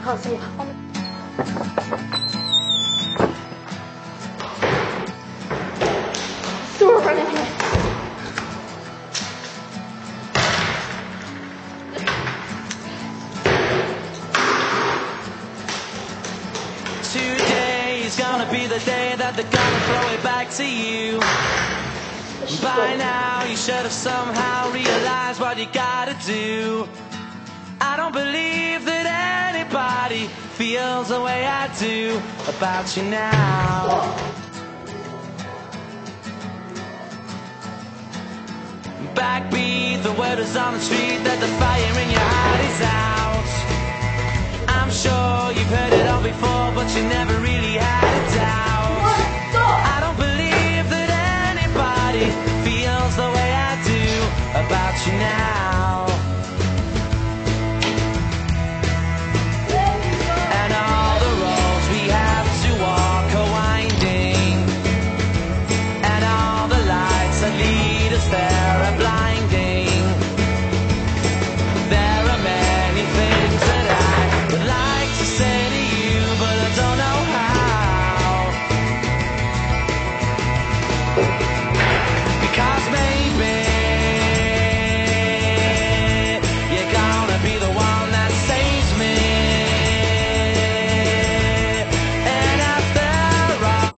can't see. Store right in here. Today's gonna be the day that they're gonna throw it back to you. By now you should have somehow realized what you gotta do. I don't believe that anybody feels the way I do about you now. Backbeat, the word is on the street that the fire in your heart is out. I'm sure you've heard it all before, but you never really had a doubt.